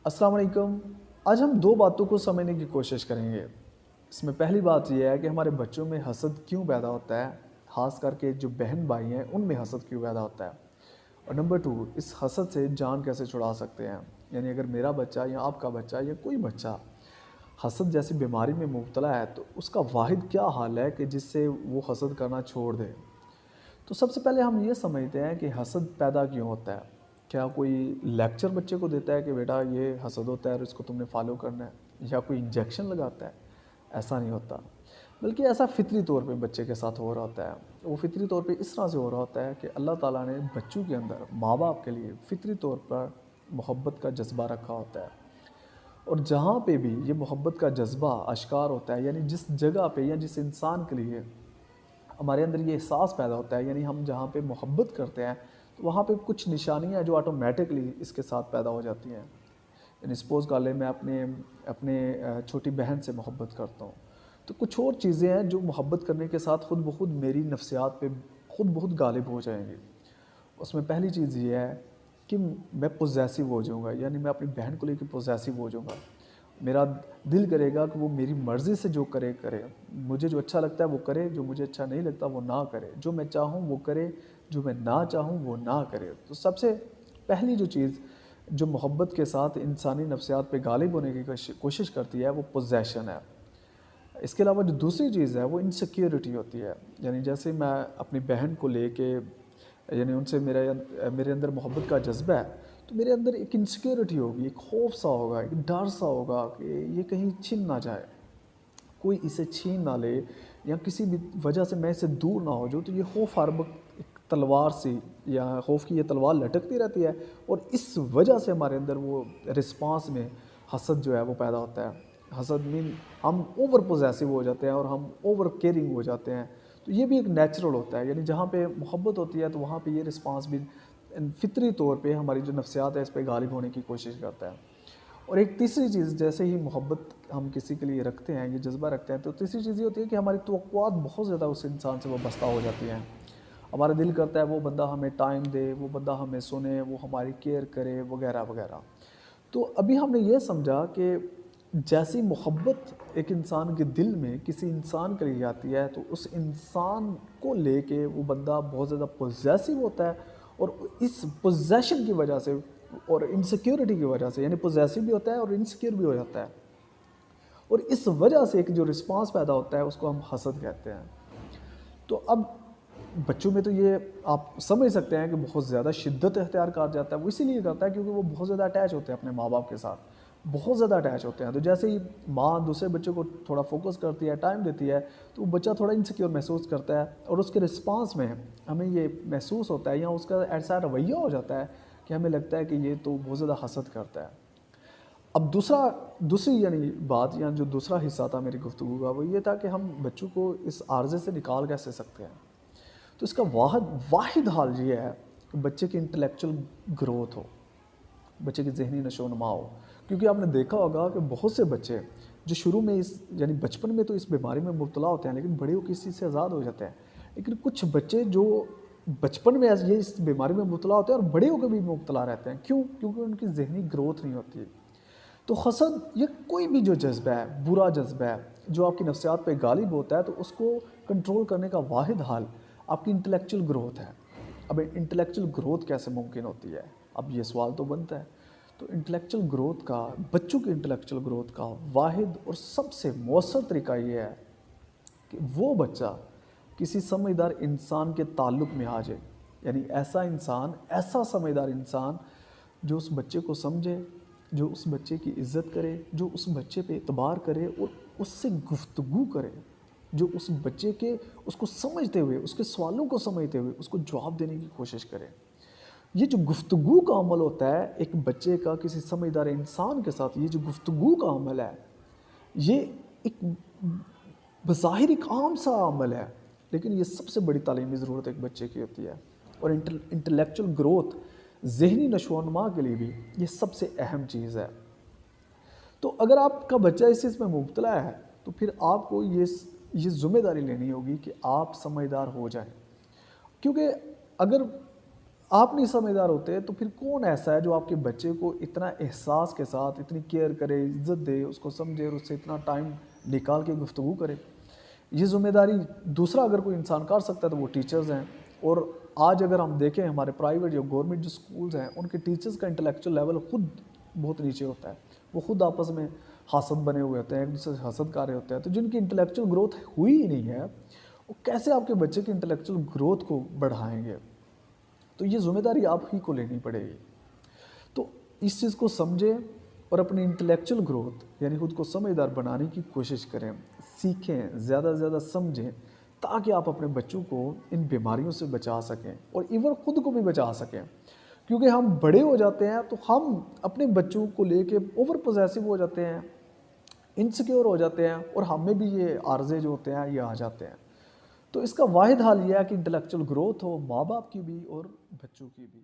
السلام علیکم۔ آج ہم دو باتوں کو سمجھنے کی کوشش کریں گے۔ اس میں پہلی بات یہ ہے کہ ہمارے بچوں میں حسد کیوں پیدا ہوتا ہے، خاص کر کے جو بہن بھائی ہیں ان میں حسد کیوں پیدا ہوتا ہے، اور نمبر 2 اس حسد سے جان کیسے چھڑا سکتے ہیں۔ یعنی اگر میرا بچہ یا آپ کا بچہ یا کوئی بچہ حسد جیسی بیماری میں مبتلا ہے تو اس کا واحد کیا حال ہے کہ جس سے وہ حسد کرنا چھوڑ دے۔ تو سب سے پہلے ہم یہ سمجھتے ہیں کہ حسد پیدا کیوں ہوتا ہے۔ کیا کوئی لیکچر بچے کو دیتا ہے کہ بیٹا یہ حسد ہوتا ہے اور اس کو تم نے فالو کرنا ہے، یا کوئی انجیکشن لگاتا ہے؟ ایسا نہیں ہوتا، بلکہ ایسا فطری طور پہ بچے کے ساتھ ہو رہا ہوتا ہے۔ وہ فطری طور پہ اس طرح سے ہو رہا ہوتا ہے کہ اللہ تعالیٰ نے بچوں کے اندر ماں باپ کے لیے فطری طور پر محبت کا جذبہ رکھا ہوتا ہے، اور جہاں پہ بھی یہ محبت کا جذبہ اشکار ہوتا ہے، یعنی جس جگہ پہ یا جس انسان کے لیے ہمارے اندر یہ احساس پیدا ہوتا ہے، یعنی ہم جہاں پہ محبت کرتے ہیں تو وہاں پہ کچھ نشانیاں جو آٹومیٹکلی اس کے ساتھ پیدا ہو جاتی ہیں۔ یعنی سپوز کر لیں میں اپنے چھوٹی بہن سے محبت کرتا ہوں، تو کچھ اور چیزیں ہیں جو محبت کرنے کے ساتھ خود بخود میری نفسیات پہ خود بخود غالب ہو جائیں گی۔ اس میں پہلی چیز یہ ہے کہ میں پوزیسو ہو جاؤں گا، یعنی میں اپنی بہن کو لے کے پوزیسو ہو جاؤں گا۔ میرا دل کرے گا کہ وہ میری مرضی سے جو کرے کرے، مجھے جو اچھا لگتا ہے وہ کرے، جو مجھے اچھا نہیں لگتا وہ نہ کرے، جو میں چاہوں وہ کرے، جو میں نہ چاہوں وہ نہ کرے۔ تو سب سے پہلی جو چیز جو محبت کے ساتھ انسانی نفسیات پہ غالب ہونے کی کوشش کرتی ہے وہ پوزیشن ہے۔ اس کے علاوہ جو دوسری چیز ہے وہ انسیکیورٹی ہوتی ہے، یعنی جیسے میں اپنی بہن کو لے کے، یعنی ان سے میرے اندر محبت کا جذبہ ہے، تو میرے اندر ایک انسیکیورٹی ہوگی، ایک خوف سا ہوگا، ایک ڈر سا ہوگا کہ یہ کہیں چھن نہ جائے، کوئی اسے چھین نہ لے، یا کسی بھی وجہ سے میں اسے دور نہ ہو جاؤں۔ تو یہ خوف ہر وقت ایک تلوار سی، یا خوف کی یہ تلوار لٹکتی رہتی ہے، اور اس وجہ سے ہمارے اندر وہ رسپانس میں حسد جو ہے وہ پیدا ہوتا ہے۔ حسد مین ہم اوور پوزیسو ہو جاتے ہیں اور ہم اوور کیئرنگ ہو جاتے ہیں۔ تو یہ بھی ایک نیچرل ہوتا ہے، یعنی جہاں پہ محبت ہوتی ہے تو وہاں پہ یہ رسپانس بھی فطری طور پہ ہماری جو نفسیات ہے اس پہ غالب ہونے کی کوشش کرتا ہے۔ اور ایک تیسری چیز، جیسے ہی محبت ہم کسی کے لیے رکھتے ہیں، یہ جذبہ رکھتے ہیں، تو تیسری چیز یہ ہوتی ہے کہ ہماری توقعات بہت زیادہ اس انسان سے وابستہ ہو جاتی ہیں۔ ہمارا دل کرتا ہے وہ بندہ ہمیں ٹائم دے، وہ بندہ ہمیں سنے، وہ ہماری کیئر کرے، وغیرہ وغیرہ۔ تو ابھی ہم نے یہ سمجھا کہ جیسی محبت ایک انسان کے دل میں کسی انسان کے لیے آتی ہے تو اس انسان کو لے کے وہ بندہ بہت زیادہ پوزیسو ہوتا ہے، اور اس پوزیشن کی وجہ سے اور انسیکیورٹی کی وجہ سے، یعنی پوزیسو بھی ہوتا ہے اور انسیکیور بھی ہو جاتا ہے، اور اس وجہ سے ایک جو رسپانس پیدا ہوتا ہے اس کو ہم حسد کہتے ہیں۔ تو اب بچوں میں تو یہ آپ سمجھ سکتے ہیں کہ بہت زیادہ شدت اختیار کر جاتا ہے، وہ اسی لیے کرتا ہے کیونکہ وہ بہت زیادہ اٹیچ ہوتے ہیں اپنے ماں باپ کے ساتھ، بہت زیادہ اٹیچ ہوتے ہیں۔ تو جیسے ہی ماں دوسرے بچے کو تھوڑا فوکس کرتی ہے، ٹائم دیتی ہے، تو وہ بچہ تھوڑا انسیکیور محسوس کرتا ہے، اور اس کے رسپانس میں ہمیں یہ محسوس ہوتا ہے، یا اس کا ایسا رویہ ہو جاتا ہے کہ ہمیں لگتا ہے کہ یہ تو بہت زیادہ حسد کرتا ہے۔ اب دوسری یعنی بات، یا جو دوسرا حصہ تھا میری گفتگو کا، وہ یہ تھا کہ ہم بچوں کو اس عارضے سے نکال کیسے سکتے ہیں۔ تو اس کا واحد حال یہ ہے کہ بچے کی انٹلیکچول گروتھ ہو، بچے کی ذہنی نشو و نما ہو۔ کیونکہ آپ نے دیکھا ہوگا کہ بہت سے بچے جو شروع میں یعنی بچپن میں تو اس بیماری میں مبتلا ہوتے ہیں، لیکن بڑے ہو کے اس چیز سے آزاد ہو جاتے ہیں۔ لیکن کچھ بچے جو بچپن میں یہ اس بیماری میں مبتلا ہوتے ہیں اور بڑے ہو کے بھی مبتلا رہتے ہیں، کیوں؟ کیونکہ ان کی ذہنی گروتھ نہیں ہوتی۔ تو حسد یہ کوئی بھی جو جذبہ ہے، برا جذبہ ہے، جو آپ کی نفسیات پہ غالب ہوتا ہے، تو اس کو کنٹرول کرنے کا واحد حال آپ کی انٹلیکچول گروتھ ہے۔ اب انٹلیکچول گروتھ کیسے ممکن ہوتی ہے؟ اب یہ سوال تو بنتا ہے۔ تو انٹلیکچول گروتھ کا، بچوں کی انٹلیکچول گروتھ کا واحد اور سب سے مؤثر طریقہ یہ ہے کہ وہ بچہ کسی سمجھدار انسان کے تعلق میں آ جائے، یعنی ایسا سمجھدار انسان جو اس بچے کو سمجھے، جو اس بچے کی عزت کرے، جو اس بچے پہ اعتبار کرے اور اس سے گفتگو کرے، جو اس بچے کے اس کو سمجھتے ہوئے، اس کے سوالوں کو سمجھتے ہوئے اس کو جواب دینے کی کوشش کرے۔ یہ جو گفتگو کا عمل ہوتا ہے ایک بچے کا کسی سمجھدار انسان کے ساتھ، یہ جو گفتگو کا عمل ہے، یہ ایک بظاہر ایک عام سا عمل ہے، لیکن یہ سب سے بڑی تعلیمی ضرورت ایک بچے کی ہوتی ہے۔ اور انٹلیکچول گروتھ، ذہنی نشو و نما کے لیے بھی یہ سب سے اہم چیز ہے۔ تو اگر آپ کا بچہ اس چیز میں مبتلا ہے تو پھر آپ کو یہ ذمہ داری لینی ہوگی کہ آپ سمجھدار ہو جائیں، کیونکہ اگر آپ نہیں سمجھدار ہوتے تو پھر کون ایسا ہے جو آپ کے بچے کو اتنا احساس کے ساتھ اتنی کیئر کرے، عزت دے، اس کو سمجھے اور اس سے اتنا ٹائم نکال کے گفتگو کرے؟ یہ ذمہ داری دوسرا اگر کوئی انسان کر سکتا ہے تو وہ ٹیچرز ہیں۔ اور آج اگر ہم دیکھیں ہمارے پرائیویٹ یا گورنمنٹ جو سکولز ہیں ان کے ٹیچرز کا انٹلیکچوئل لیول خود بہت نیچے ہوتا ہے، وہ خود آپس میں حاسد بنے ہوئے ہوتے ہیں، ایک دوسرے سے حسد کر رہے ہوتے ہیں، تو جن کی انٹلیکچوئل گروتھ ہوئی ہی نہیں ہے وہ کیسے آپ کے بچے کی انٹلیکچوئل گروتھ کو بڑھائیں گے؟ تو یہ ذمہ داری آپ ہی کو لینی پڑے گی۔ تو اس چیز کو سمجھیں اور اپنی انٹلیکچوئل گروتھ یعنی خود کو سمجھدار بنانے کی کوشش کریں، سیکھیں، زیادہ سے زیادہ سمجھیں، تاکہ آپ اپنے بچوں کو ان بیماریوں سے بچا سکیں اور ایون خود کو بھی بچا سکیں۔ کیونکہ ہم بڑے ہو جاتے ہیں تو ہم اپنے بچوں کو لے کے اوور پوزیسو ہو جاتے ہیں، انسیکیور ہو جاتے ہیں، اور ہمیں بھی یہ عارضے جو ہوتے ہیں یہ آ جاتے ہیں۔ تو اس کا واحد حل یہ ہے کہ انٹلیکچوئل گروتھ ہو، ماں باپ کی بھی اور بچوں کی بھی۔